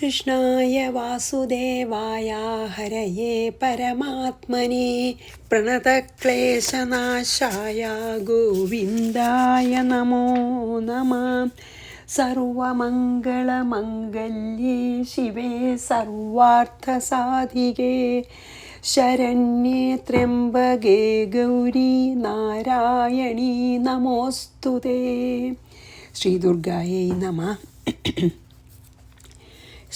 കൃഷ്ണായ വാസുദേവായ ഹരയേ പരമാത്മനെ പ്രണതക്ലേശനാശായ ഗോവിന്ദായ നമോ നമഃ. സർവമംഗളമംഗല്യേ ശിവേ സർവാർത്ഥസാധികേ ശരണ്യേ ത്രയംബകേ ഗൗരി നാരായണീ നമോസ്തുതേ. ശ്രീദുർഗായൈ നമഃ.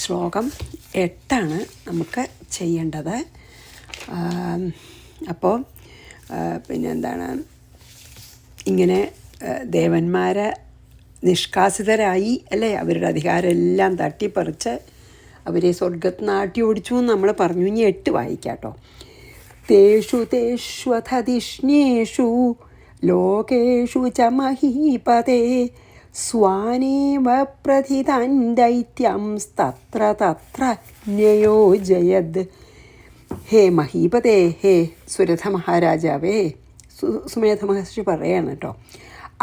ശ്ലോകം 8 നമുക്ക് ചെയ്യേണ്ടത്. അപ്പോൾ പിന്നെന്താണ്, ഇങ്ങനെ ദേവന്മാരെ നിഷ്കാസിതരായി അല്ലേ, അവരുടെ അധികാരം എല്ലാം തട്ടിപ്പറിച്ച് അവരെ സ്വർഗത്ത് നാട്ടി ഓടിച്ചു എന്ന് നമ്മൾ പറഞ്ഞു. ഇനി 8 വായിക്കാട്ടോ. തേഷു തേഷ്വഥതിഷ്ണേഷു ലോകേഷു ച മഹീപതേ സ്വാനേവ പ്രഥിതാൻ ദൈത്യം തത്ര തത്ര ന്യയോജയത്. ഹേ മഹീപതേ, ഹേ സുരഥ മഹാരാജാവേ, സുമേധ മഹർഷി പറയാണ് കേട്ടോ.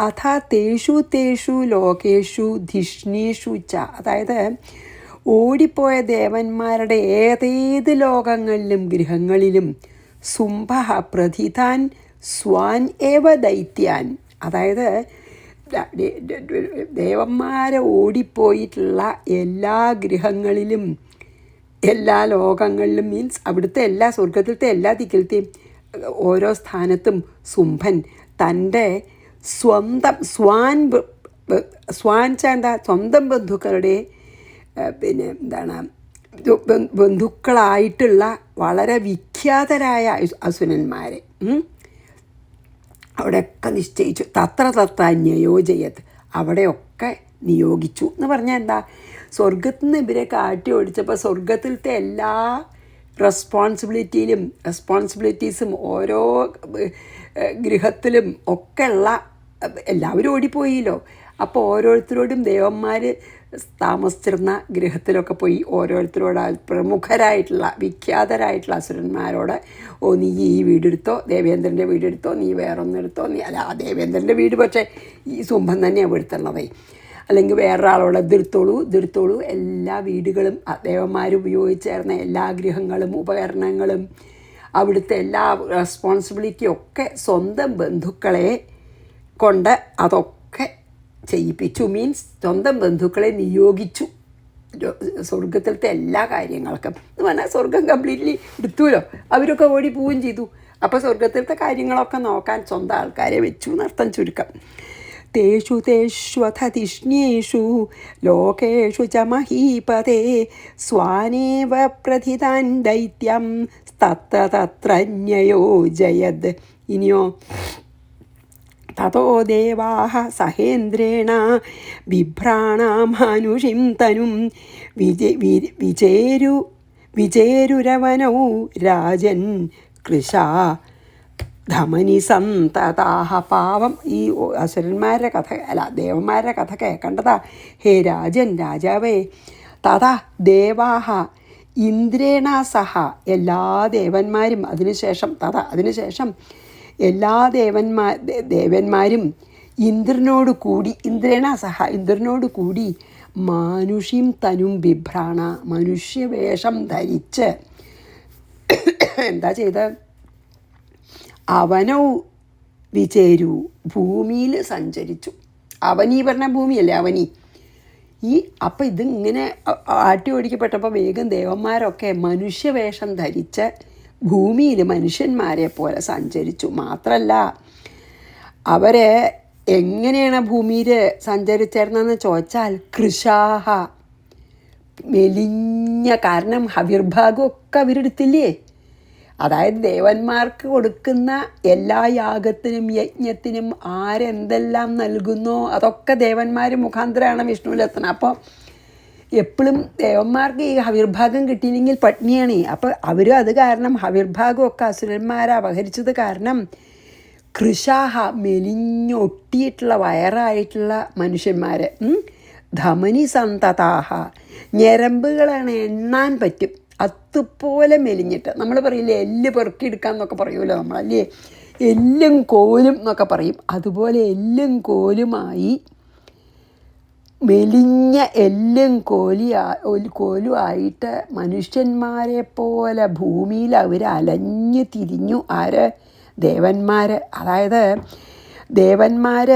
അഥ തേഷു തേഷു ലോകേഷു ധിഷ്ണീഷു ച, അതായത് ഓടിപ്പോയ ദേവന്മാരുടെ ഏതേത് ലോകങ്ങളിലും ഗൃഹങ്ങളിലും സുംഭ പ്രഥിതാൻ സ്വാൻ ഏവ ദൈത്യാൻ, അതായത് ദേവന്മാരെ ഓടിപ്പോയിട്ടുള്ള എല്ലാ ഗൃഹങ്ങളിലും എല്ലാ ലോകങ്ങളിലും, മീൻസ് അവിടുത്തെ എല്ലാ സ്വർഗത്തിലത്തെ എല്ലാ ദിക്കിലത്തെയും ഓരോ സ്ഥാനത്തും സുംഭൻ തൻ്റെ സ്വന്തം സ്വാൻ എന്താ, സ്വന്തം ബന്ധുക്കളുടെ പിന്നെ എന്താണ് ബന്ധുക്കളായിട്ടുള്ള വളരെ വിഖ്യാതരായ അസുരന്മാരെ അവിടെയൊക്കെ നിശ്ചയിച്ചു. തത്ര തത്ര ന്യയോജയത്, അവിടെയൊക്കെ നിയോഗിച്ചു എന്ന് പറഞ്ഞാൽ എന്താ, സ്വർഗത്തിൽ നിന്ന് ഇവരെ കാട്ടി ഓടിച്ചപ്പോൾ സ്വർഗത്തിലത്തെ എല്ലാ റെസ്പോൺസിബിലിറ്റീസും ഓരോ ഗൃഹത്തിലും ഒക്കെ ഉള്ള എല്ലാവരും ഓടിപ്പോയില്ലോ. അപ്പോൾ ഓരോരുത്തരോടും ദേവന്മാർ താമസിച്ചിരുന്ന ഗൃഹത്തിലൊക്കെ പോയി ഓരോരുത്തരോട് പ്രമുഖരായിട്ടുള്ള വിഖ്യാതരായിട്ടുള്ള അസുരന്മാരോട്, ഓ നീ ഈ വീടെടുത്തോ, ദേവേന്ദ്രൻ്റെ വീടെടുത്തോ, നീ വേറൊന്നെടുത്തോ, നീ അല്ല ആ ദേവേന്ദ്രൻ്റെ വീട് പക്ഷേ ഈ സുംഭൻ തന്നെയാണ് എടുത്തുള്ളതേ, അല്ലെങ്കിൽ വേറൊരാളോട് ഇതെടുത്തോളൂ. എല്ലാ വീടുകളും ദേവന്മാർ ഉപയോഗിച്ചേർന്ന എല്ലാ ഗൃഹങ്ങളും ഉപകരണങ്ങളും അവിടുത്തെ എല്ലാ റെസ്പോൺസിബിലിറ്റിയും ഒക്കെ സ്വന്തം ബന്ധുക്കളെ കൊണ്ട് അതൊക്കെ ചെയ്യിപ്പിച്ചു. മീൻസ് സ്വന്തം ബന്ധുക്കളെ നിയോഗിച്ചു സ്വർഗത്തിലത്തെ എല്ലാ കാര്യങ്ങൾക്കും. എന്ന് പറഞ്ഞാൽ സ്വർഗം കംപ്ലീറ്റ്ലി എടുത്തുല്ലോ, അവരൊക്കെ ഓടി പോവുകയും ചെയ്തു. അപ്പോൾ സ്വർഗത്തിലത്തെ കാര്യങ്ങളൊക്കെ നോക്കാൻ സ്വന്തം ആൾക്കാരെ വെച്ചു എന്നർത്ഥം ചുരുക്കം. തേഷു തേഷ്വഥതിഷ്ണേഷു ലോകേഷു ച മഹീപതേ സ്വാനേവ പ്രഥിതാൻ ദൈത്യം തത്ര തത്ര ന്യയോജയത്. ഇനിയോ തതോ ദേവാഃ സഹേന്ദ്രേണ ബിഭ്രാണാമാനുഷിം തനും വിചേരുരവനൗ രാജൻ കൃശാ ധമനി സന്തതാഹ. പാവം ഈ അസുരന്മാരുടെ കഥ അല്ല ദേവന്മാരുടെ കഥ കേൾക്കേണ്ടതാ. ഹേ രാജൻ, രാജാവേ, തഥാ ദേവാഹ ഇന്ദ്രേണ സഹ, എല്ലാ ദേവന്മാരും അതിനുശേഷം എല്ലാ ദേവന്മാരും ഇന്ദ്രനോട് കൂടി, ഇന്ദ്രേണ സഹ ഇന്ദ്രനോട് കൂടി മാനുഷിം തനും ബിഭ്രാണ, മനുഷ്യവേഷം ധരിച്ച് എന്താ ചെയ്ത്, അവനൗ വിചേരു, ഭൂമിയിൽ സഞ്ചരിച്ചു. അവനി പറഞ്ഞ ഭൂമിയല്ലേ അവനി. അപ്പം ഇതിങ്ങനെ ആട്ടി ഓടിക്കപ്പെട്ടപ്പോൾ വേഗം ദേവന്മാരൊക്കെ മനുഷ്യവേഷം ധരിച്ച് ഭൂമിയിൽ മനുഷ്യന്മാരെ പോലെ സഞ്ചരിച്ചു. മാത്രമല്ല അവരെ എങ്ങനെയാണ് ഭൂമിയിൽ സഞ്ചരിച്ചിരുന്നതെന്ന് ചോദിച്ചാൽ കൃശാഹ, മെലിഞ്ഞ, കാരണം ഹവിർഭാഗമൊക്കെ അവരെടുത്തില്ലേ. അതായത് ദേവന്മാർക്ക് കൊടുക്കുന്ന എല്ലാ യാഗത്തിനും യജ്ഞത്തിനും ആരെന്തെല്ലാം നൽകുന്നോ അതൊക്കെ ദേവന്മാർ മുഖാന്തരമാണ് വിഷ്ണുവിലെത്തണം. അപ്പോൾ എപ്പോഴും ദേവന്മാർക്ക് ഈ ഹവിർഭാഗം കിട്ടിയില്ലെങ്കിൽ പട്നിയാണ്. അപ്പോൾ അവരും അത് കാരണം ഹവിർഭാഗമൊക്കെ അസുരന്മാരെ അപഹരിച്ചത് കാരണം കൃശാഹ, മെലിഞ്ഞൊട്ടിയിട്ടുള്ള വയറായിട്ടുള്ള മനുഷ്യന്മാർ, ധമനി സന്തതാഹ, ഞരമ്പുകളാണ് എണ്ണാൻ പറ്റും അതുപോലെ മെലിഞ്ഞിട്ട്. നമ്മൾ പറയില്ലേ എല്ല് പെറുക്കിയെടുക്കാൻ എന്നൊക്കെ പറയുമല്ലോ നമ്മളല്ലേ, എല്ലും കോലും എന്നൊക്കെ പറയും. അതുപോലെ എല്ലും കോലുമായി മെലിഞ്ഞ എല്ലും കോലുമായിട്ട് മനുഷ്യന്മാരെ പോലെ ഭൂമിയിൽ അവർ അലഞ്ഞു തിരിഞ്ഞു. ആര്? ദേവന്മാർ. അതായത് ദേവന്മാർ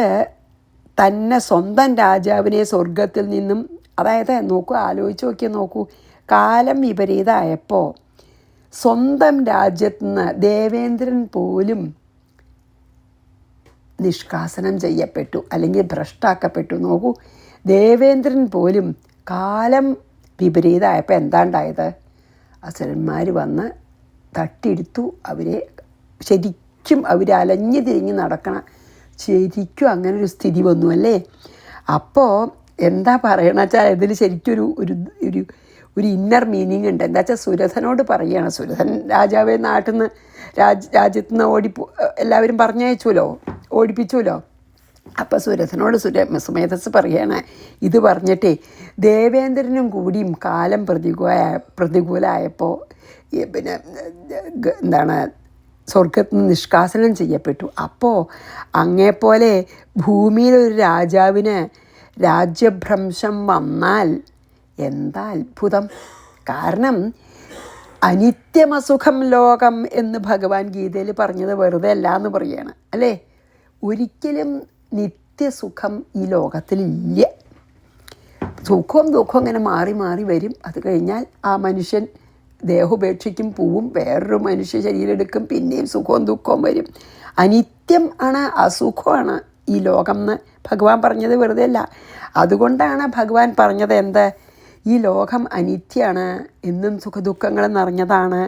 തന്നെ സ്വന്തം രാജാവിനെ സ്വർഗത്തിൽ നിന്നും, അതായത് നോക്കൂ, ആലോചിച്ച് നോക്കിയാൽ നോക്കൂ, കാലം വിപരീതമായപ്പോൾ സ്വന്തം രാജ്യത്തു നിന്ന് ദേവേന്ദ്രൻ പോലും നിഷ്കാസനം ചെയ്യപ്പെട്ടു, അല്ലെങ്കിൽ ഭ്രഷ്ടാക്കപ്പെട്ടു. നോക്കൂ, ദേവേന്ദ്രൻ പോലും കാലം വിപരീതമായപ്പോൾ എന്താണ്ടായത്? അസുരന്മാർ വന്ന് തട്ടിയെടുത്തു അവരെ. ശരിക്കും അവർ അലഞ്ഞു തിരിഞ്ഞ് നടക്കണം, ശരിക്കും അങ്ങനൊരു സ്ഥിതി വന്നു അല്ലേ. അപ്പോൾ എന്താ പറയണ വെച്ചാൽ ഇതിൽ ശരിക്കും ഒരു ഒരു ഒരു ഇന്നർ മീനിങ് ഉണ്ട്. എന്താ വെച്ചാൽ സുരഥനോട് പറയുകയാണ്. സുരഥൻ രാജാവെ നാട്ടിൽ നിന്ന് രാജ്യത്തു നിന്ന് എല്ലാവരും പറഞ്ഞയച്ചുല്ലോ, ഓടിപ്പിച്ചുല്ലോ. അപ്പോൾ സുരഥനോട് സുമേധസ് പറയുകയാണ്, ഇത് പറഞ്ഞിട്ടേ ദേവേന്ദ്രനും കൂടിയും കാലം പ്രതികൂലമായപ്പോൾ പിന്നെ സ്വർഗത്തിൽ നിന്ന് നിഷ്കാസനം ചെയ്യപ്പെട്ടു. അപ്പോൾ അങ്ങേപ്പോലെ ഭൂമിയിലൊരു രാജാവിന് രാജ്യഭ്രംശം വന്നാൽ എന്താ അത്ഭുതം. കാരണം അനിത്യമസുഖം ലോകം എന്ന് ഭഗവാൻ ഗീതയിൽ പറഞ്ഞത് വെറുതെ അല്ല എന്ന് പറയുകയാണ് അല്ലേ. ഒരിക്കലും നിത്യസുഖം ഈ ലോകത്തിലില്ല. സുഖവും ദുഃഖവും ഇങ്ങനെ മാറി മാറി വരും. അത് കഴിഞ്ഞാൽ ആ മനുഷ്യൻ ദേഹോപേക്ഷിക്കും, പോവും, വേറൊരു മനുഷ്യ ശരീരം എടുക്കും, പിന്നെയും സുഖവും ദുഃഖവും വരും. അനിത്യം ആണ്, അസുഖമാണ് ഈ ലോകം എന്ന് ഭഗവാൻ പറഞ്ഞത് വെറുതെ അല്ല. അതുകൊണ്ടാണ് ഭഗവാൻ പറഞ്ഞത് എന്ത്? ഈ ലോകം അനിത്യമാണ്, എന്നും സുഖദുഃഖങ്ങൾ നിറഞ്ഞതാണ്.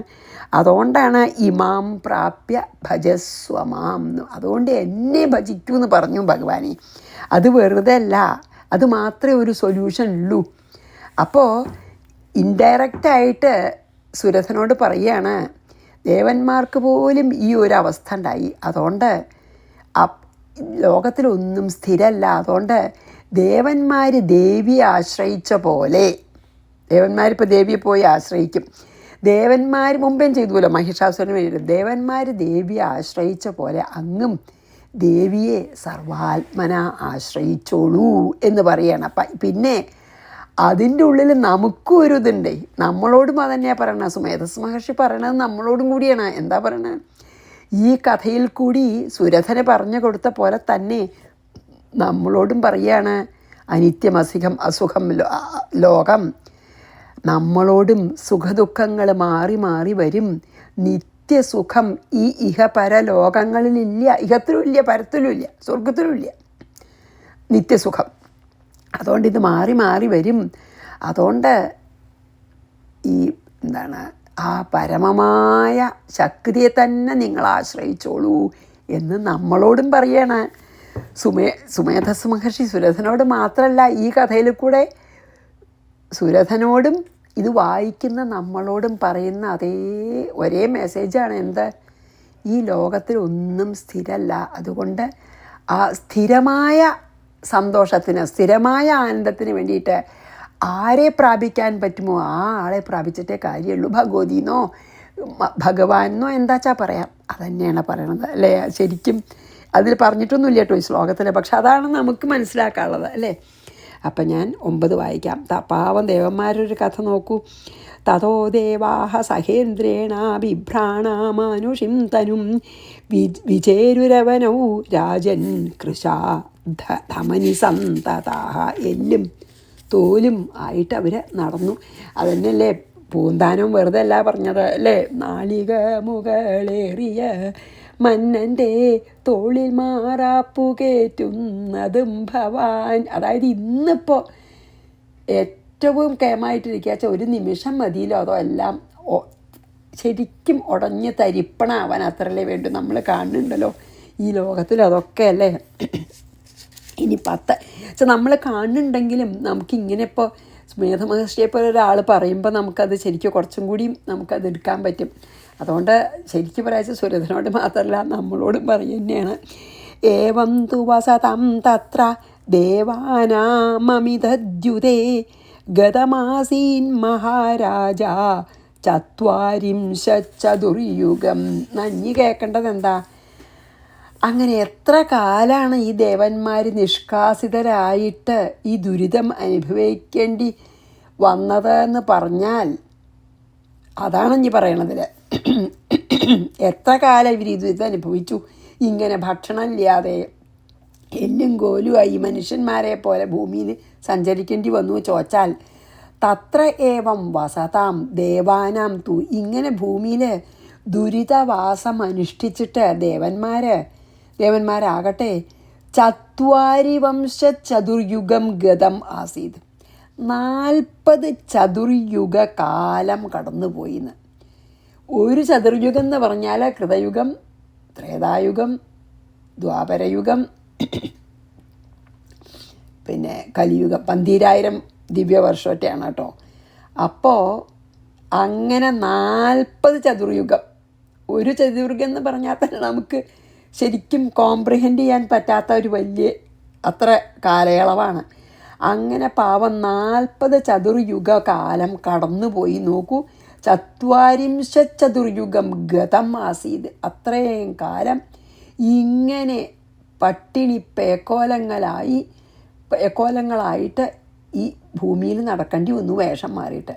അതുകൊണ്ടാണ് ഇമാം പ്രാപ്യ ഭജസ്വമാം, അതുകൊണ്ട് എന്നെ ഭജിക്കൂ എന്ന് പറഞ്ഞു ഭഗവാനെ. അത് വെറുതെ അല്ല, അത് മാത്രമേ ഒരു സൊല്യൂഷൻ ഉള്ളൂ. അപ്പോൾ ഇൻഡയറക്റ്റായിട്ട് സുരഥനോട് പറയുകയാണ്, ദേവന്മാർക്ക് പോലും ഈ ഒരു അവസ്ഥ ഉണ്ടായി. അതുകൊണ്ട് ലോകത്തിലൊന്നും സ്ഥിരമല്ല. അതുകൊണ്ട് ദേവന്മാർ ദേവിയെ ആശ്രയിച്ച പോലെ, ദേവന്മാരിപ്പോൾ ദേവിയെ പോയി ആശ്രയിക്കും. ദേവന്മാർ മുമ്പേം ചെയ്തുല്ലോ മഹിഷാസുരന് വേണ്ടിയിട്ട്. ദേവന്മാർ ദേവിയെ ആശ്രയിച്ച പോലെ അങ്ങും ദേവിയെ സർവാത്മന ആശ്രയിച്ചോളൂ എന്ന് പറയുകയാണ്. പിന്നെ അതിൻ്റെ ഉള്ളിൽ നമുക്കും ഒരു ഇതുണ്ട്. നമ്മളോടും അതന്നെയാണ് പറയണത്. സുമേധസ് മഹർഷി പറയണത് നമ്മളോടും കൂടിയാണ്. എന്താ പറയണത്? ഈ കഥയിൽ കൂടി സുരഥന് പറഞ്ഞു കൊടുത്ത പോലെ തന്നെ നമ്മളോടും പറയുകയാണ്, അസുഖം ലോകം. നമ്മളോടും സുഖദുഃഖങ്ങൾ മാറി മാറി വരും. നിത്യസുഖം ഈ ഇഹപര ലോകങ്ങളിലില്ല. ഇഹത്തിലും ഇല്ല, പരത്തിലും ഇല്ല, സ്വർഗത്തിലും ഇല്ല നിത്യസുഖം. അതുകൊണ്ട് ഇത് മാറി മാറി വരും. അതുകൊണ്ട് ഈ ആ പരമമായ ശക്തിയെ തന്നെ നിങ്ങൾ ആശ്രയിച്ചോളൂ എന്ന് നമ്മളോടും പറയാണ് സുമേധസ് മഹർഷി. സുരഥനോട് മാത്രമല്ല, ഈ കഥയിൽ കൂടെ സുരഥനോടും ഇത് വായിക്കുന്ന നമ്മളോടും പറയുന്ന അതേ ഒരേ മെസ്സേജാണ്. എന്ത്? ഈ ലോകത്തിൽ ഒന്നും സ്ഥിരമല്ല. അതുകൊണ്ട് ആ സ്ഥിരമായ സന്തോഷത്തിന്, സ്ഥിരമായ ആനന്ദത്തിന് വേണ്ടിയിട്ട് ആരെ പ്രാപിക്കാൻ പറ്റുമോ ആ ആളെ പ്രാപിച്ചിട്ടേ കാര്യമുള്ളൂ. ഭഗവതിന്നോ ഭഗവാനെന്നോ എന്താച്ചാ പറയാം, അതന്നെയാണ് പറയണത് അല്ലേ. ശരിക്കും അതിൽ പറഞ്ഞിട്ടൊന്നുമില്ല കേട്ടോ ഈ ശ്ലോകത്തിൽ, പക്ഷെ അതാണ് നമുക്ക് മനസ്സിലാക്കാനുള്ളത് അല്ലേ. അപ്പം ഞാൻ 9 വായിക്കാം. പാവം ദേവന്മാരൊരു കഥ നോക്കൂ. തതോ ദേവാഹ സഹേന്ദ്രേണ ബിഭ്രാണാമാനുഷിം തനും വിചേരുരവനൗ രാജൻ കൃശാ ധമനി സന്തതാഹ. എല്ലും തോലും ആയിട്ട് അവർ നടന്നു. അതന്നെയല്ലേ പൂന്താനം വെറുതെ അല്ല പറഞ്ഞത് അല്ലേ. നാളിക മുകളേറിയ മന്നൻ്റെ തോളിൽ മാറാപ്പു കയറ്റുന്നതും ഭവാൻ. അതായത് ഇന്നിപ്പോൾ ഏറ്റവും കേമായിട്ടിരിക്കുക വെച്ചാൽ ഒരു നിമിഷം മതിയിലോ അതോ എല്ലാം ശരിക്കും ഉടഞ്ഞ് തരിപ്പണാവാൻ അത്രയല്ലേ വേണ്ടു. നമ്മൾ കാണുന്നുണ്ടല്ലോ ഈ ലോകത്തിൽ അതൊക്കെ അല്ലേ. ഇനി നമ്മൾ കാണുന്നുണ്ടെങ്കിലും നമുക്കിങ്ങനെ ഇപ്പോൾ സ്മേധമഹർഷിയെ പോലെ ഒരാൾ പറയുമ്പോൾ നമുക്കത് ശരിക്കും കുറച്ചും കൂടിയും നമുക്കത് എടുക്കാൻ പറ്റും. അതുകൊണ്ട് ശരിക്കും പറയാച്ച സുരഥനോട് മാത്രമല്ല നമ്മളോടും പറയുന്നതാണ്. ഏവം തു വസതം തത്ര ദേവാനാമമിതദ്യുതേ ഗതമാസീൻ മഹാരാജ ചത്വാരിംശതുർയുഗം. നഞ്ഞി കേൾക്കേണ്ടത് എന്താ? അങ്ങനെ എത്ര കാലമാണ് ഈ ദേവന്മാർ നിഷ്കാസിതരായിട്ട് ഈ ദുരിതം അനുഭവിക്കേണ്ടി വന്നതെന്ന് പറഞ്ഞാൽ അതാണ് ഇനി പറയണതിൽ. എത്ര കാലം ഇവർ ഈ ദുരിതം അനുഭവിച്ചു. ഇങ്ങനെ ഭക്ഷണം ഇല്ലാതെ എല്ലും കോലുമായി മനുഷ്യന്മാരെ പോലെ ഭൂമിയിൽ സഞ്ചരിക്കേണ്ടി വന്നു ചോദിച്ചാൽ തത്ര ഏവം വസതാം ദേവാനാം തു, ഇങ്ങനെ ഭൂമിയിൽ ദുരിതവാസം അനുഷ്ഠിച്ചിട്ട് ദേവന്മാരാകട്ടെ ചത്വാരി വംശ ചതുർയുഗം ഗതം ആസീത്, 40 ചതുർയുഗ കാലം കടന്നുപോയിന്ന്. ഒരു ചതുർയുഗം എന്ന് പറഞ്ഞാൽ കൃതയുഗം, ത്രേതായുഗം, ദ്വാപരയുഗം, പിന്നെ കലിയുഗം, 12,000 ദിവ്യവർഷമൊക്കെയാണ് കേട്ടോ. അപ്പോൾ അങ്ങനെ 40 ചതുർയുഗം. ഒരു ചതുർയുഗം എന്ന് പറഞ്ഞാൽ തന്നെ നമുക്ക് ശരിക്കും കോംപ്രിഹെൻഡ് ചെയ്യാൻ പറ്റാത്ത ഒരു വലിയ അത്ര കാലയളവാണ്. അങ്ങനെ പാവം 40 ചതുർയുഗ കാലം കടന്നുപോയി. നോക്കൂ, ചത്വാരിംശ ചതുർയുഗം ഗതം ആസീത്, അത്രയും കാലം ഇങ്ങനെ പട്ടിണി പേക്കോലങ്ങളായിട്ട് ഈ ഭൂമിയിൽ നടക്കേണ്ടി വന്നു വേഷം മാറിയിട്ട്.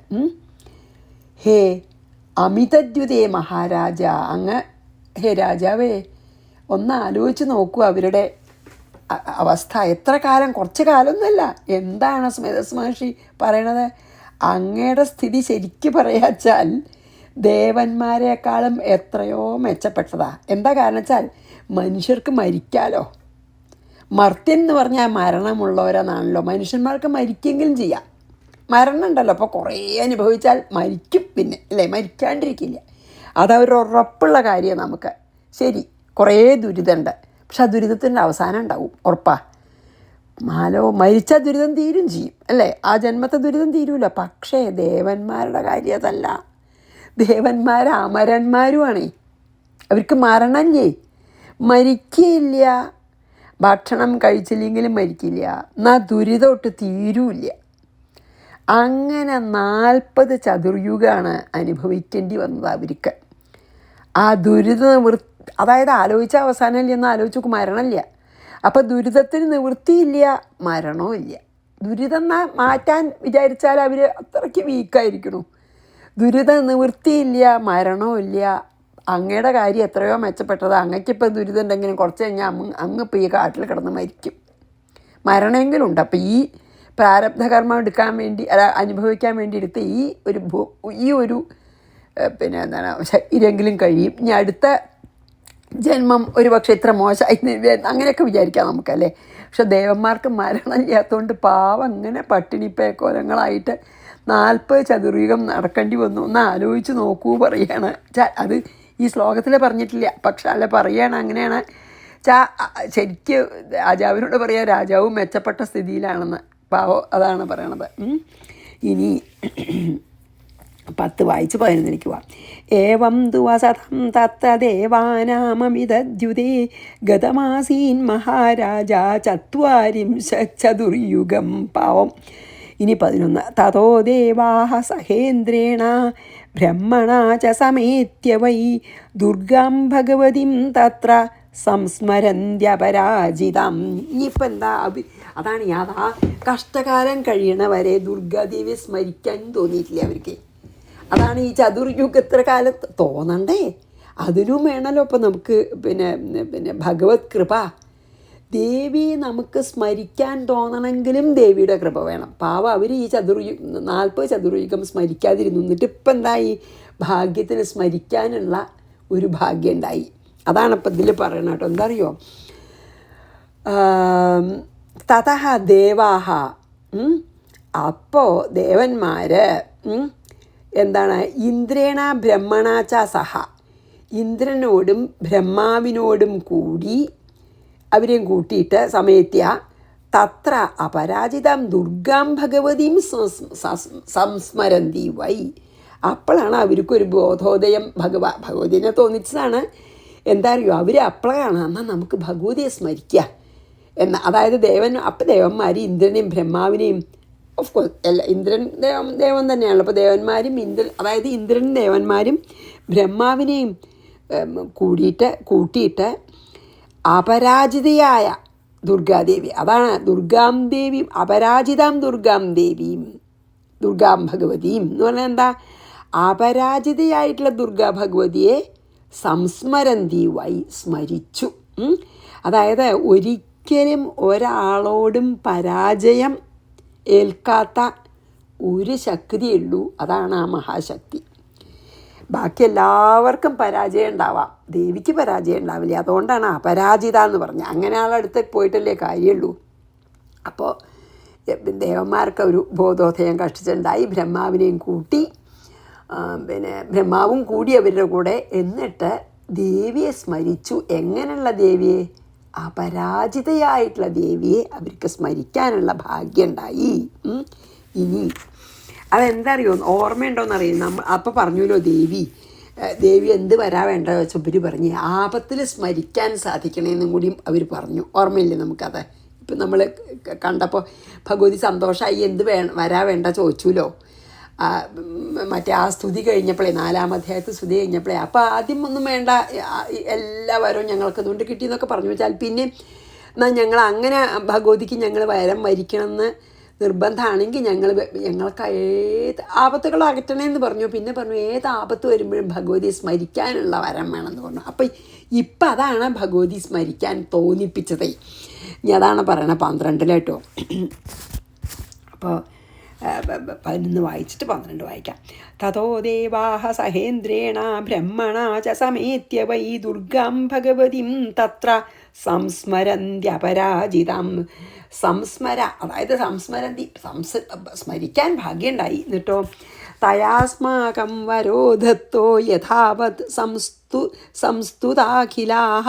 ഹേ അമിതദ്യുതേ മഹാരാജ, അങ്ങ് ഹേ രാജാവേ ഒന്ന് ആലോചിച്ച് നോക്കൂ അവരുടെ അവസ്ഥ. എത്ര കാലം, കുറച്ച് കാലമൊന്നുമല്ല. എന്താണ് സ്മിതസ് മഹർഷി പറയണത്? അങ്ങയുടെ സ്ഥിതി ശരിക്കും പറയാച്ചാൽ ദേവന്മാരെക്കാളും എത്രയോ മെച്ചപ്പെട്ടതാ. എന്താ കാരണം വെച്ചാൽ മനുഷ്യർക്ക് മരിക്കാലോ. മർത്യൻ എന്ന് പറഞ്ഞാൽ മരണമുള്ളവരെന്നാണല്ലോ. മനുഷ്യന്മാർക്ക് മരിക്കെങ്കിലും ചെയ്യാം. മരണം ഉണ്ടല്ലോ, അപ്പോൾ കുറേ അനുഭവിച്ചാൽ മരിക്കും, പിന്നെ അല്ലേ, മരിക്കാണ്ടിരിക്കില്ല. അതവരുടെ ഉറപ്പുള്ള കാര്യമാണ് നമുക്ക്. ശരി, കുറേ ദുരിതമുണ്ട്, പക്ഷെ ആ ദുരിതത്തിൻ്റെ അവസാനം ഉണ്ടാവും, ഉറപ്പാ. മരിച്ച ദുരിതം തീരും ചെയ്യും അല്ലേ, ആ ജന്മത്തെ ദുരിതം തീരൂല. പക്ഷേ ദേവന്മാരുടെ കാര്യം അതല്ല. ദേവന്മാർ അമരന്മാരുമാണേ, അവർക്ക് മരണമില്ലേ, മരിക്കില്ല. ഭക്ഷണം കഴിച്ചില്ലെങ്കിലും മരിക്കില്ല, എന്നാൽ ദുരിതമൊട്ട് തീരൂല്ല. അങ്ങനെ 40 ചതുർയുഗമാണ് അനുഭവിക്കേണ്ടി വന്നത് അവർക്ക്. ആ അതായത് ആലോചിച്ച അവസാനമില്ല എന്ന് ആലോചിച്ച് നോക്കും, മരണമില്ല. അപ്പം ദുരിതത്തിന് നിവൃത്തിയില്ല, മരണവും ഇല്ല. ദുരിതം മാറ്റാൻ വിചാരിച്ചാൽ അവർ അത്രയ്ക്ക് വീക്കായിരിക്കണു. ദുരിതം നിവൃത്തിയില്ല, മരണവും ഇല്ല. അങ്ങയുടെ കാര്യം എത്രയോ മെച്ചപ്പെട്ടത്. അങ്ങയ്ക്കിപ്പോൾ ദുരിതം ഉണ്ടെങ്കിലും കുറച്ച് കഴിഞ്ഞാൽ അങ്ങിപ്പോൾ ഈ കാട്ടിൽ കിടന്ന് മരിക്കും, മരണമെങ്കിലും ഉണ്ട്. അപ്പം ഈ പ്രാരബ്ധകർമ്മം എടുക്കാൻ വേണ്ടി അനുഭവിക്കാൻ വേണ്ടി എടുത്ത് ഈ ഒരു പിന്നെ എന്താണ് ശരീരമെങ്കിലും കഴിയും. ഇനി അടുത്ത ജന്മം ഒരു പക്ഷേ ഇത്ര മോശമായി അങ്ങനെയൊക്കെ വിചാരിക്കാം നമുക്കല്ലേ. പക്ഷെ ദേവന്മാർക്ക് മരണമില്ലാത്തതുകൊണ്ട് പാവം അങ്ങനെ പട്ടിണി പേക്കോലങ്ങളായിട്ട് 40 ചതുർയുഗം നടക്കേണ്ടി വന്നു. ഒന്ന് ആലോചിച്ച് നോക്കൂ പറയാണ്. അത് ഈ ശ്ലോകത്തിൽ പറഞ്ഞിട്ടില്ല, പക്ഷെ അല്ല പറയാണ്. അങ്ങനെയാണ് ശരിക്ക് രാജാവിനോട് പറയാം, രാജാവും മെച്ചപ്പെട്ട സ്ഥിതിയിലാണെന്ന്. പാവം അതാണ് പറയണത്. ഇനി 10 വായിച്ച് 11 പോവാം. ഏവം ദിവസതം തത്ര ദേവാനാമമിതദ്യുതേ ഗതമാസീൻ മഹാരാജ ചത്വാരിംശ ചതുർയുഗം. പാവം. ഇനി 11. തതോ ദേവാഹ സഹേന്ദ്രേണ ബ്രഹ്മണാ ച സമേത്യ വൈ ദുർഗാം ഭഗവതിം തത്ര സംസ്മരന്ത്യപരാജിതം. ഇനിയിപ്പോൾ എന്താ അതാണ് യാഥാ കഷ്ടകാലം കഴിയണവരെ ദുർഗാദേവി സ്മരിക്കാൻ തോന്നിയിട്ടില്ല അവർക്ക്. അതാണ് ഈ ചതുർയുഗ ഇത്ര കാലത്ത് തോന്നണ്ടേ, അതിനും വേണമല്ലോ ഇപ്പം നമുക്ക് പിന്നെ ഭഗവത് കൃപ. ദേവി നമുക്ക് സ്മരിക്കാൻ തോന്നണമെങ്കിലും ദേവിയുടെ കൃപ വേണം. പാവം അവർ ഈ 40 ചതുർയുഗം സ്മരിക്കാതിരുന്നു. എന്നിട്ട് ഇപ്പം എന്തായി, ഭാഗ്യത്തിന് സ്മരിക്കാനുള്ള ഒരു ഭാഗ്യം ഉണ്ടായി. അതാണ് ഇപ്പം ഇതിൽ പറയണം കേട്ടോ. എന്താ അറിയോ, തതഹ ദേവാഹ, അപ്പോൾ ദേവന്മാർ എന്താണ്, ഇന്ദ്രേണ ബ്രഹ്മണാച്ച സഹ, ഇന്ദ്രനോടും ബ്രഹ്മാവിനോടും കൂടി അവരെയും കൂട്ടിയിട്ട് സമയത്യ തത്ര അപരാജിതം ദുർഗാം ഭഗവതിയും സംസ്മരന്തി വൈ. അപ്പോഴാണ് അവർക്കൊരു ബോധോദയം. ഭഗവതിനെ തോന്നിച്ചതാണ്. എന്താ അറിയോ, അവർ അപ്പോഴാണ് എന്നാൽ നമുക്ക് ഭഗവതിയെ സ്മരിക്കുക എന്ന. അതായത് ദേവന്മാർ ഇന്ദ്രനെയും ബ്രഹ്മാവിനെയും, ഓഫ് കോഴ്സ് ഇന്ദ്രൻ ദേവൻ തന്നെയാണല്ലോ. അപ്പോൾ ദേവന്മാരും അതായത് ഇന്ദ്രനും ദേവന്മാരും ബ്രഹ്മാവിനെയും കൂട്ടിയിട്ട് അപരാജിതയായ ദുർഗാദേവി, അതാണ് ദുർഗാം ദേവിയും അപരാജിതാം ദുർഗാം ദേവിയും ദുർഗാം ഭഗവതിയും എന്ന് പറഞ്ഞാൽ എന്താ? അപരാജിതയായിട്ടുള്ള ദുർഗാ ഭഗവതിയെ സംസ്മരന്തിയുമായി സ്മരിച്ചു. അതായത് ഒരിക്കലും ഒരാളോടും പരാജയം ഏൽക്കാത്ത ഒരു ശക്തിയുള്ളൂ, അതാണ് ആ മഹാശക്തി. ബാക്കി എല്ലാവർക്കും പരാജയം ഉണ്ടാവാം, ദേവിക്ക് പരാജയം ഉണ്ടാവില്ല. അതുകൊണ്ടാണ് അപരാജിത എന്ന് പറഞ്ഞത്. അങ്ങനെ ആളടുത്ത് പോയിട്ടല്ലേ കാര്യമുള്ളൂ. അപ്പോൾ ദേവന്മാർക്ക് ഒരു ബോധോദയം കഷ്ടിച്ചുണ്ടായി. ബ്രഹ്മാവിനെയും കൂട്ടി, ബ്രഹ്മാവും കൂടി അവരുടെ കൂടെ. എന്നിട്ട് ദേവിയെ സ്മരിച്ചു. എങ്ങനെയുള്ള ദേവിയെ? അപരാജിതയായിട്ടുള്ള ദേവിയെ അവർക്ക് സ്മരിക്കാനുള്ള ഭാഗ്യം ഉണ്ടായി. ഇനി അതെന്താ അറിയോ, ഓർമ്മയുണ്ടോയെന്നറിയാം. അപ്പോൾ പറഞ്ഞല്ലോ ദേവി എന്ത് വരാൻ വേണ്ട വെച്ചാൽ ഇവർ പറഞ്ഞ് ആപത്തിൽ സ്മരിക്കാൻ സാധിക്കണമെന്നും കൂടിയും അവർ പറഞ്ഞു. ഓർമ്മയില്ലേ നമുക്കത്? ഇപ്പം നമ്മൾ കണ്ടപ്പോൾ ഭഗവതി സന്തോഷമായി എന്ത് വരാൻ വേണ്ട ചോദിച്ചുല്ലോ. മറ്റേ ആ സ്തുതി കഴിഞ്ഞപ്പോഴേ, 4-ാം അധ്യായത്തിൽ സ്തുതി കഴിഞ്ഞപ്പോഴേ, അപ്പോൾ ആദ്യം ഒന്നും വേണ്ട, എല്ലാ വരവും ഞങ്ങൾക്ക് അതുകൊണ്ട് കിട്ടിയെന്നൊക്കെ പറഞ്ഞു വെച്ചാൽ പിന്നെ എന്നാൽ ഞങ്ങൾ അങ്ങനെ ഭഗവതിക്ക് ഞങ്ങൾ വരം വരിക്കണമെന്ന് നിർബന്ധമാണെങ്കിൽ ഞങ്ങൾക്ക് ഏത് ആപത്തുകളോ അകറ്റണമെന്ന് പറഞ്ഞു. പിന്നെ പറഞ്ഞു ഏത് ആപത്ത് വരുമ്പോഴും ഭഗവതിയെ സ്മരിക്കാനുള്ള വരം വേണമെന്ന് പറഞ്ഞു. അപ്പം ഇപ്പം അതാണ് ഭഗവതി സ്മരിക്കാൻ തോന്നിപ്പിച്ചതേ. ഇനി അതാണ് പറയണത് 12 കേട്ടോ. അപ്പോൾ 11 വായിച്ചിട്ട് 12 വായിക്കാം. തതോ ദേവാഹ സഹേന്ദ്രേണ ബ്രഹ്മണ ച സമേത്യ വൈ ദുർഗാം ഭഗവതിം തത്ര സംസ്മരന്ത്യപരാജിതം. സംസ്മര, അതായത് സംസ്മരന്തി, സ്മരിക്കാൻ ഭാഗ്യമുണ്ടായി. എന്നിട്ടോ തയാസ്മാകം വരോധത്തോ യഥാവത് സംസ്മൃതാഖിലാഹ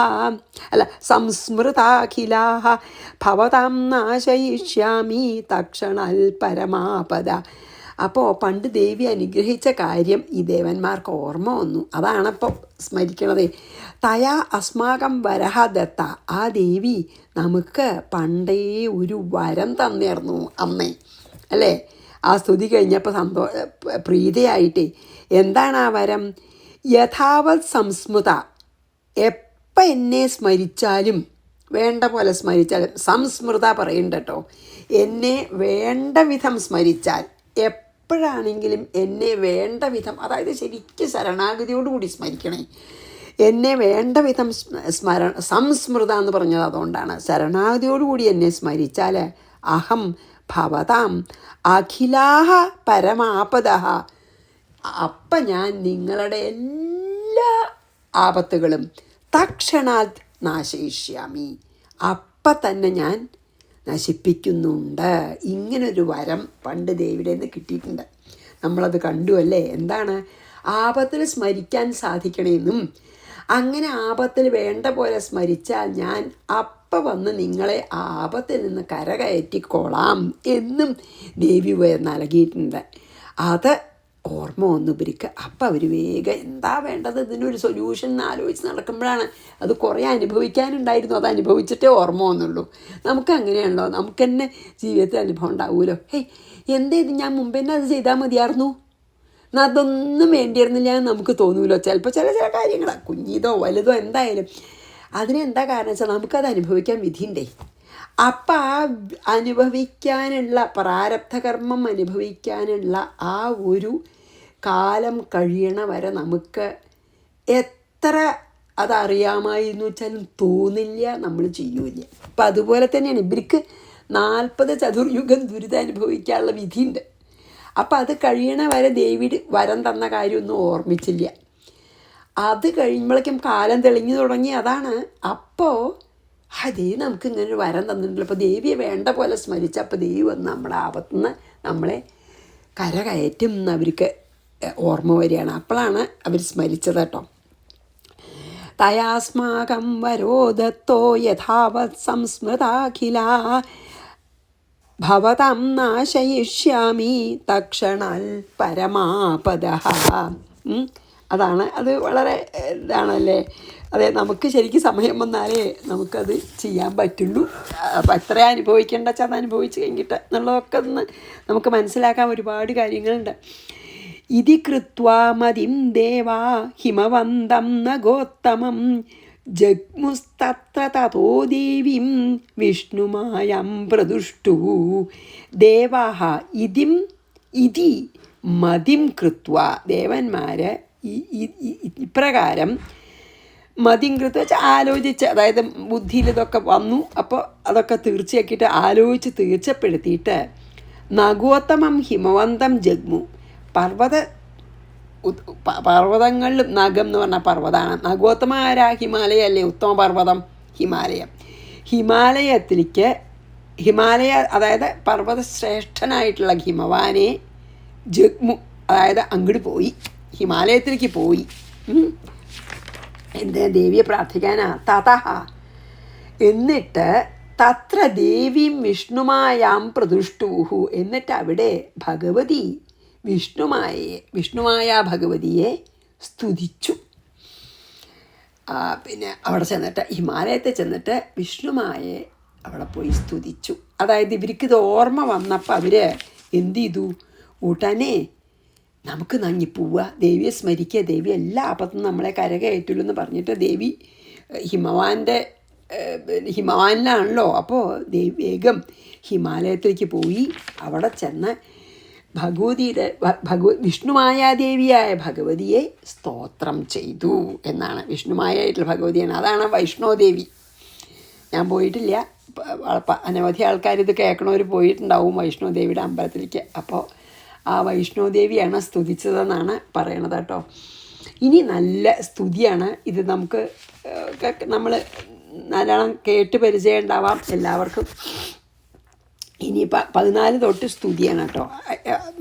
ഭവതാം നാശയിഷ്യാമി തക്ഷണൽ പരമാപദ. അപ്പോൾ പണ്ട് ദേവി അനുഗ്രഹിച്ച കാര്യം ഈ ദേവന്മാർക്ക് ഓർമ്മ വന്നു. അതാണപ്പോൾ സ്മരിക്കണത്. തയാ അസ്മാകം വരഹ ദത്ത. ആ ദേവി നമുക്ക് പണ്ടേ ഒരു വരം തന്നിരുന്നു അമ്മേ, അല്ലേ? ആ സ്തുതി കഴിഞ്ഞപ്പോൾ പ്രീതയായിട്ടേ. എന്താണ് ആ വരം? യഥാവത് സംസ്മൃത, എപ്പം എന്നെ സ്മരിച്ചാലും, വേണ്ട പോലെ സ്മരിച്ചാലും, സംസ്മൃത പറയുന്നുണ്ട് കേട്ടോ. എന്നെ വേണ്ട വിധം സ്മരിച്ചാൽ, എപ്പോഴാണെങ്കിലും എന്നെ വേണ്ട വിധം, അതായത് ശരിക്കും ശരണാഗതിയോടുകൂടി സ്മരിക്കണേ. എന്നെ വേണ്ട വിധം സംസ്മൃത എന്ന് പറഞ്ഞത് അതുകൊണ്ടാണ്. ശരണാഗതിയോടുകൂടി എന്നെ സ്മരിച്ചാൽ അഹം ഭവതാം അഖിലാഹ പരമാപദ. അപ്പം ഞാൻ നിങ്ങളുടെ എല്ലാ ആപത്തുകളും തക്ഷണാത് നാശയിഷ്യാമി, അപ്പം തന്നെ ഞാൻ നശിപ്പിക്കുന്നുണ്ട്. ഇങ്ങനൊരു വരം പണ്ട് ദേവിയുടെ നിന്ന് കിട്ടിയിട്ടുണ്ട്. നമ്മളത് കണ്ടു അല്ലേ? എന്താണ്? ആപത്തിൽ സ്മരിക്കാൻ സാധിക്കണമെന്നും അങ്ങനെ ആപത്തിൽ വേണ്ട പോലെ സ്മരിച്ചാൽ ഞാൻ അപ്പം വന്ന് നിങ്ങളെ ആ ആപത്തിൽ നിന്ന് കരകയറ്റിക്കോളാം എന്നും ദേവി നൽകിയിട്ടുണ്ട്. അത് ഓർമ്മ വന്നു ഇവർക്ക്. അപ്പം അവർ വേഗം എന്താ വേണ്ടത്, ഇതിനൊരു സൊല്യൂഷൻ ആലോചിച്ച് നടക്കുമ്പോഴാണ് അത് കുറേ അനുഭവിക്കാനുണ്ടായിരുന്നു. അത് അനുഭവിച്ചിട്ടേ ഓർമ്മ വന്നുള്ളൂ. നമുക്ക് അങ്ങനെയാണല്ലോ, നമുക്ക് തന്നെ ജീവിതത്തിൽ അനുഭവം ഉണ്ടാവുമല്ലോ. ഇത് ഞാൻ മുമ്പ് തന്നെ അത് ചെയ്താൽ മതിയായിരുന്നു, എന്നാൽ അതൊന്നും വേണ്ടിയിരുന്നില്ല എന്ന് നമുക്ക് തോന്നുമല്ലോ. ചിലപ്പോൾ ചില കാര്യങ്ങൾ, കുഞ്ഞിതോ വലുതോ എന്തായാലും, അതിനെന്താ കാരണം വെച്ചാൽ നമുക്കത് അനുഭവിക്കാൻ വിധിയുണ്ടേ. അപ്പം ആ അനുഭവിക്കാനുള്ള പ്രാരബ്ധകർമ്മം അനുഭവിക്കാനുള്ള ആ ഒരു കാലം കഴിയണ വരെ നമുക്ക് എത്ര അതറിയാമായിരുന്നു വെച്ചാലും തോന്നില്ല, നമ്മൾ ചെയ്യൂല. അപ്പം അതുപോലെ തന്നെയാണ് ഇവർക്ക് 40 ചതുർയുഗം ദുരിതം അനുഭവിക്കാനുള്ള വിധിയുണ്ട്. അപ്പം അത് കഴിയണ വരെ ദേവി വരം തന്ന കാര്യമൊന്നും ഓർമ്മിച്ചില്ല. അത് കഴിയുമ്പോഴേക്കും കാലം തെളിഞ്ഞു തുടങ്ങി. അതാണ് അപ്പോൾ ദേവി നമുക്ക് ഇങ്ങനൊരു വരം തന്നിട്ടുണ്ടല്ലോ. അപ്പോൾ ദേവിയെ വേണ്ട പോലെ സ്മരിച്ച അപ്പോൾ ദേവി വന്ന് നമ്മുടെ ആപത്തുനിന്ന് നമ്മളെ കരകയറ്റും എന്ന് അവർക്ക് ഓർമ്മ വരികയാണ്. അപ്പോഴാണ് അവർ സ്മരിച്ചത് കേട്ടോ. തയാസ്മാകം വരോദത്തോ യഥാവത് സംസ്മൃതാഖില ഭവതാം നാശയിഷ്യാമി തക്ഷണൽ പരമാപദ. അതാണ്, അത് വളരെ ഇതാണല്ലേ. അതെ, നമുക്ക് ശരിക്കും സമയം വന്നാലേ നമുക്കത് ചെയ്യാൻ പറ്റുള്ളൂ. അപ്പം എത്ര അനുഭവിക്കേണ്ട വെച്ചാൽ അത് അനുഭവിച്ച് കഴിഞ്ഞിട്ട് എന്നുള്ളതൊക്കെ ഒന്ന് നമുക്ക് മനസ്സിലാക്കാൻ ഒരുപാട് കാര്യങ്ങളുണ്ട്. ഇതി കൃത്വാ മതിം ദേവാ ഹിമവന്തം നഗോത്തമം ജഗ്മുസ്തത്ര തതോ ദേവീം വിഷ്ണുമായം പ്രദുഷ്ടു ദേവാഹ ഇതി മതിം കൃത്വ. ദേവന്മാർ ഇപ്രകാരം മതിം കൃത്വ വെച്ചാൽ ആലോചിച്ച്, അതായത് ബുദ്ധിയിൽ ഇതൊക്കെ വന്നു, അപ്പോൾ അതൊക്കെ തീർച്ചയാക്കിയിട്ട് ആലോചിച്ച് തീർച്ചപ്പെടുത്തിയിട്ട് നഗോത്തമം ഹിമവന്തം ജഗ്മു. പർവ്വതങ്ങളിലും നഗം എന്ന് പറഞ്ഞാൽ പർവ്വതമാണ്. നഗോത്തമ ആരാ? ഹിമാലയ അല്ലേ? ഉത്തമ പർവ്വതം ഹിമാലയം. ഹിമാലയ അതായത് പർവ്വത ശ്രേഷ്ഠനായിട്ടുള്ള ഹിമവാനെ ജഗ്മു, അതായത് അങ്ങോട്ട് പോയി, ഹിമാലയത്തിലേക്ക് പോയി. എന്തിനാ? ദേവിയെ പ്രാർത്ഥിക്കാനാ. തതഹ എന്നിട്ട് തത്ര ദേവീം വിഷ്ണുമായാം പ്രതുഷ്ടൂഹു. എന്നിട്ട് അവിടെ ഭഗവതി വിഷ്ണുമായ ഭഗവതിയെ സ്തുതിച്ചു. പിന്നെ അവിടെ ചെന്നിട്ട് ഹിമാലയത്തിൽ ചെന്നിട്ട് വിഷ്ണുമായെ അവിടെ പോയി സ്തുതിച്ചു. അതായത് ഇവർക്കിത് ഓർമ്മ വന്നപ്പോൾ അവർ എന്ത് ചെയ്തു? ഉടനെ നമുക്ക് നങ്ങിപ്പോവുക, ദേവിയെ സ്മരിക്കുക, ദേവി എല്ലാ ആപത്തും നമ്മളെ കരകയറ്റുള്ളൂ എന്ന് പറഞ്ഞിട്ട് ദേവി ഹിമവാനിലാണല്ലോ. അപ്പോൾ വേഗം ഹിമാലയത്തിലേക്ക് പോയി അവിടെ ചെന്ന് വിഷ്ണുമായാദേവിയായ ഭഗവതിയെ സ്തോത്രം ചെയ്തു എന്നാണ്. വിഷ്ണുമായായിട്ടുള്ള ഭഗവതിയാണ്, അതാണ് വൈഷ്ണോദേവി. ഞാൻ പോയിട്ടില്ല, അനവധി ആൾക്കാർ ഇത് കേൾക്കണവർ പോയിട്ടുണ്ടാവും വൈഷ്ണോദേവിയുടെ അമ്പലത്തിലേക്ക്. അപ്പോൾ ആ വൈഷ്ണോദേവിയാണ് സ്തുതിച്ചതെന്നാണ് പറയണത് കേട്ടോ. ഇനി നല്ല സ്തുതിയാണ് ഇത്. നമുക്ക് നമ്മൾ നല്ലോണം കേട്ട് പരിചയം ഉണ്ടാവാം എല്ലാവർക്കും. ഇനി 14 തൊട്ട് സ്തുതിയാണ് കേട്ടോ,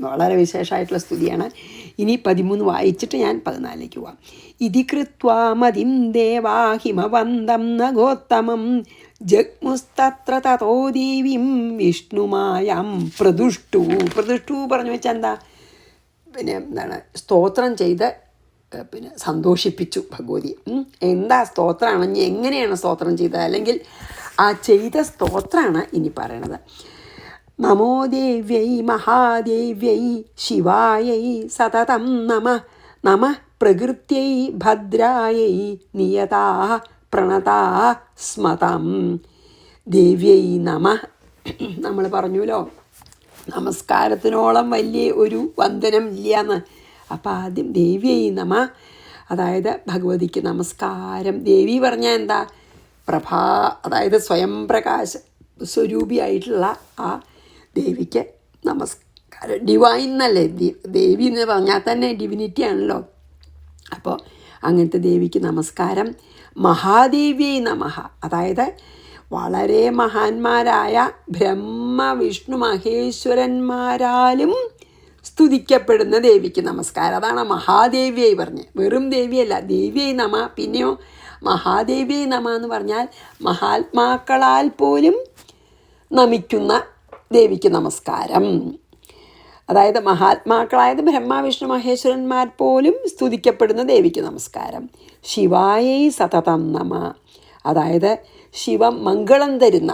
വളരെ വിശേഷമായിട്ടുള്ള സ്തുതിയാണ്. ഇനി 13 വായിച്ചിട്ട് ഞാൻ 14ലേക്ക് പോവാം. ഇതി കൃത്വാ മതിം ദേവാ ഹിമവന്തം നഗോത്തമം ജഗ്മുസ്തത്ര തതോ ദേവീം വിഷ്ണുമായം പ്രതുഷ്ടു. പറഞ്ഞു വെച്ചാൽ എന്താ? പിന്നെ എന്താണ്? സ്തോത്രം ചെയ്ത് പിന്നെ സന്തോഷിപ്പിച്ചു ഭഗവതി. എന്താ സ്തോത്രമാണ്, എങ്ങനെയാണ് സ്തോത്രം ചെയ്തത്, അല്ലെങ്കിൽ ആ ചെയ്ത സ്തോത്രമാണ് ഇനി പറയണത്. നമോ ദേവ്യൈ മഹാദേവ്യൈ ശിവായൈ സതതം നമ പ്രകൃത്യൈ ഭദ്രായൈ നിയതാ പ്രണതാ സ്മതം. ദേവ്യൈ നമ. നമ്മൾ പറഞ്ഞുല്ലോ നമസ്കാരത്തിനോളം വലിയ ഒരു വന്ദനം ഇല്ലയെന്ന്. അപ്പം ആദ്യം ദേവ്യൈ നമ, അതായത് ഭഗവതിക്ക് നമസ്കാരം. ദേവി പറഞ്ഞാൽ എന്താ? അതായത് സ്വയം പ്രകാശ സ്വരൂപിയായിട്ടുള്ള ആ ദേവിക്ക് നമസ്കാരം. ഡിവൈൻ എന്നല്ലേ ദേവി എന്ന് പറഞ്ഞാൽ തന്നെ ഡിവിനിറ്റി ആണല്ലോ. അപ്പോൾ അങ്ങനത്തെ ദേവിക്ക് നമസ്കാരം. മഹാദേവിയെ നമഃ, അതായത് വളരെ മഹാന്മാരായ ബ്രഹ്മ വിഷ്ണു മഹേശ്വരന്മാരാലും സ്തുതിക്കപ്പെടുന്ന ദേവിക്ക് നമസ്കാരം. അതാണ് മഹാദേവിയായി പറഞ്ഞ്. വെറും ദേവിയല്ല, ദേവിയായി നമ. പിന്നെയോ മഹാദേവിയായി നമ എന്ന് പറഞ്ഞാൽ മഹാത്മാക്കളാൽ പോലും നമിക്കുന്ന ദേവിക്ക് നമസ്കാരം. അതായത് മഹാത്മാക്കളായത് ബ്രഹ്മ വിഷ്ണു മഹേശ്വരന്മാർ പോലും സ്തുതിക്കപ്പെടുന്ന ദേവിക്ക് നമസ്കാരം. ശിവായൈ സതതം നമ, അതായത് ശിവം മംഗളം തരുന്ന,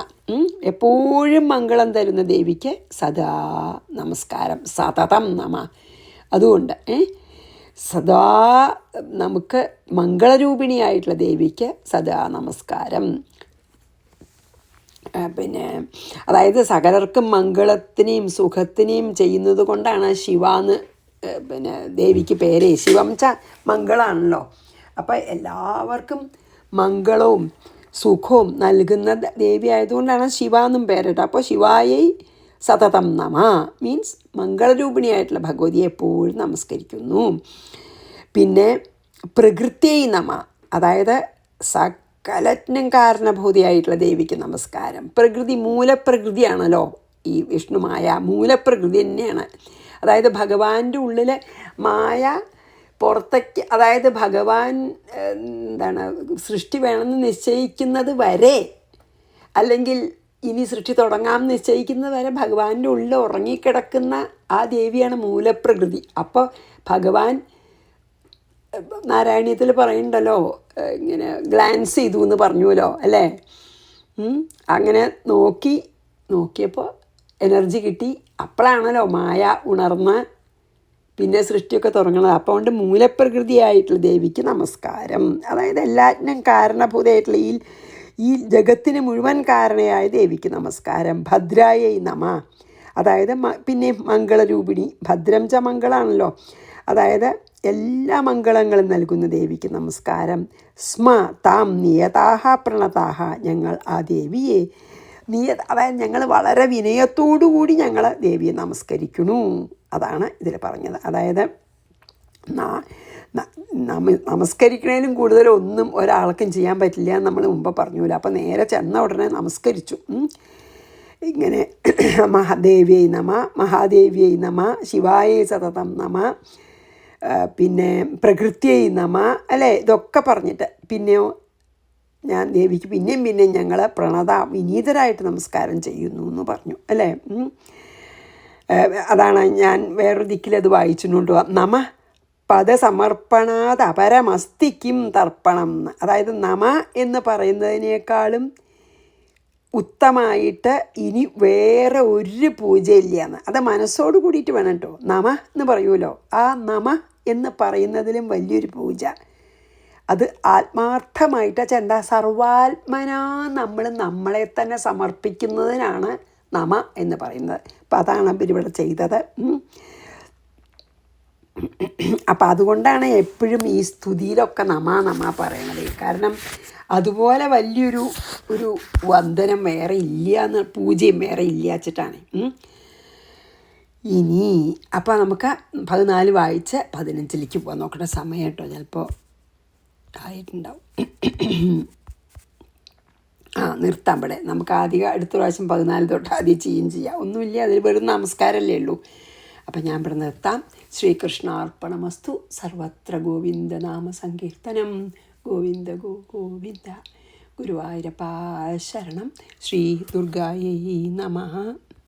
എപ്പോഴും മംഗളം തരുന്ന ദേവിക്ക് സദാ നമസ്കാരം. സതതം നമ. അതുകൊണ്ട് സദാ നമുക്ക് മംഗളരൂപിണിയായിട്ടുള്ള ദേവിക്ക് സദാ നമസ്കാരം. പിന്നെ അതായത് സകലർക്കും മംഗളത്തിനെയും സുഖത്തിനെയും ചെയ്യുന്നത് കൊണ്ടാണ് ശിവാന്ന് പിന്നെ ദേവിക്ക് പേര്. ശിവം ച മംഗളാണല്ലോ. അപ്പം എല്ലാവർക്കും മംഗളവും സുഖവും നൽകുന്ന ദേവി ആയതുകൊണ്ടാണ് ശിവ എന്നും പേരിട്ടത്. അപ്പോൾ ശിവായൈ സതതം നമ മീൻസ് മംഗളരൂപിണിയായിട്ടുള്ള ഭഗവതിയെ എപ്പോഴും നമസ്കരിക്കുന്നു. പിന്നെ പ്രകൃത്യൈ നമ, അതായത് സകലത്തിനും കാരണഭൂതിയായിട്ടുള്ള ദേവിക്ക് നമസ്കാരം. പ്രകൃതി മൂലപ്രകൃതിയാണല്ലോ ഈ വിഷ്ണുമായ, മൂലപ്രകൃതി തന്നെയാണ്. അതായത് ഭഗവാന്റെ ഉള്ളിൽ മായ പുറത്തേക്ക്, അതായത് ഭഗവാൻ എന്താണ് സൃഷ്ടി വേണമെന്ന് നിശ്ചയിക്കുന്നത് വരെ, അല്ലെങ്കിൽ ഇനി സൃഷ്ടി തുടങ്ങാമെന്ന് നിശ്ചയിക്കുന്നത് വരെ ഭഗവാന്റെ ഉള്ളിൽ ഉറങ്ങിക്കിടക്കുന്ന ആ ദേവിയാണ് മൂലപ്രകൃതി. അപ്പോൾ ഭഗവാൻ നാരായണീയത്തിൽ പറയുന്നുണ്ടല്ലോ, ഇങ്ങനെ ഗ്ലാൻസ് ചെയ്തു എന്ന് പറഞ്ഞുവല്ലോ അല്ലേ. അങ്ങനെ നോക്കിയപ്പോൾ എനർജി കിട്ടി. അപ്പോഴാണല്ലോ മായ ഉണർന്ന് പിന്നെ സൃഷ്ടിയൊക്കെ തുടങ്ങുന്നത്. അപ്പോൾ കൊണ്ട് മൂലപ്രകൃതിയായിട്ടുള്ള ദേവിക്ക് നമസ്കാരം. അതായത് എല്ലാറ്റിനും കാരണഭൂതമായിട്ടുള്ള ഈ ജഗത്തിന് മുഴുവൻ കാരണയായ ദേവിക്ക് നമസ്കാരം. ഭദ്രായൈ നമ, അതായത് പിന്നെ മംഗളരൂപിണി, ഭദ്രം ച മംഗളാണല്ലോ, അതായത് എല്ലാ മംഗളങ്ങളും നൽകുന്ന ദേവിക്ക് നമസ്കാരം. സ്മ താം നിയതാഹ പ്രണതാഹ, ഞങ്ങൾ ആ ദേവിയെ അതായത് ഞങ്ങൾ വളരെ വിനയത്തോടുകൂടി ഞങ്ങൾ ദേവിയെ നമസ്കരിക്കണു. അതാണ് ഇതിൽ പറഞ്ഞത്. അതായത് നമസ്കരിക്കണേലും കൂടുതലൊന്നും ഒരാൾക്കും ചെയ്യാൻ പറ്റില്ല എന്ന് നമ്മൾ മുമ്പ് പറഞ്ഞില്ല. അപ്പം നേരെ ചെന്ന ഉടനെ നമസ്കരിച്ചു. ഇങ്ങനെ മഹാദേവ്യൈ നമ, മഹാദേവ്യൈ നമ, ശിവായേ സതതം നമ, പിന്നെ പ്രകൃത്യൈ നമ, അല്ലേ, ഇതൊക്കെ പറഞ്ഞിട്ട് പിന്നെയോ ഞാൻ ദേവിക്ക് പിന്നെയും ഞങ്ങൾ വിനീതരായിട്ട് നമസ്കാരം ചെയ്യുന്നു എന്ന് പറഞ്ഞു, അല്ലേ. അതാണ് ഞാൻ വേറൊരു ദിക്കിലത് വായിച്ചിട്ടുണ്ട്. നമ പദസമർപ്പണാത് അപരമസ്തിക്കും തർപ്പണം. അതായത് നമ എന്ന് പറയുന്നതിനേക്കാളും ഉത്തമമായിട്ട് ഇനി വേറെ ഒരു പൂജയില്ല എന്ന്. അത് മനസ്സോട് കൂടിയിട്ട് വേണം കേട്ടോ. നമ എന്ന് പറയുമല്ലോ, ആ നമ എന്ന് പറയുന്നതിലും വലിയൊരു പൂജ അത് ആത്മാർത്ഥമായിട്ട് ചെണ്ട സർവാത്മനാ നമ്മൾ നമ്മളെ തന്നെ സമർപ്പിക്കുന്നതിനാണ് നമ എന്ന് പറയുന്നത്. അപ്പം അതാണ് ഇവരിവിടെ ചെയ്തത്. അപ്പം അതുകൊണ്ടാണ് എപ്പോഴും ഈ സ്തുതിയിലൊക്കെ നമ പറയണത്. കാരണം അതുപോലെ വലിയൊരു വന്ദനം വേറെ ഇല്ല എന്ന്, പൂജയും വേറെ ഇല്ല വെച്ചിട്ടാണ്. ഇനി അപ്പം നമുക്ക് 14 വായിച്ച് 15ലേക്ക് പോകാൻ നോക്കട്ടെ. സമയം കേട്ടോ ചിലപ്പോൾ ആയിട്ടുണ്ടാവും. നിർത്താൻ ഇവിടെ നമുക്ക് ആദ്യം അടുത്ത പ്രാവശ്യം 14 തൊട്ട് ആദ്യം ചെയ്യാം. ഒന്നുമില്ല, അതിൽ വെറും നമസ്കാരമല്ലേ ഉള്ളൂ. അപ്പം ഞാൻ ഇവിടെ നിർത്താം. ശ്രീകൃഷ്ണാർപ്പണമസ്തു. സർവത്ര ഗോവിന്ദനാമ സങ്കീർത്തനം. ഗോവിന്ദ ഗോവിന്ദ. ഗുരുവായൂരപ്പാ ശരണം. ശ്രീ ദുർഗായൈ നമഃ.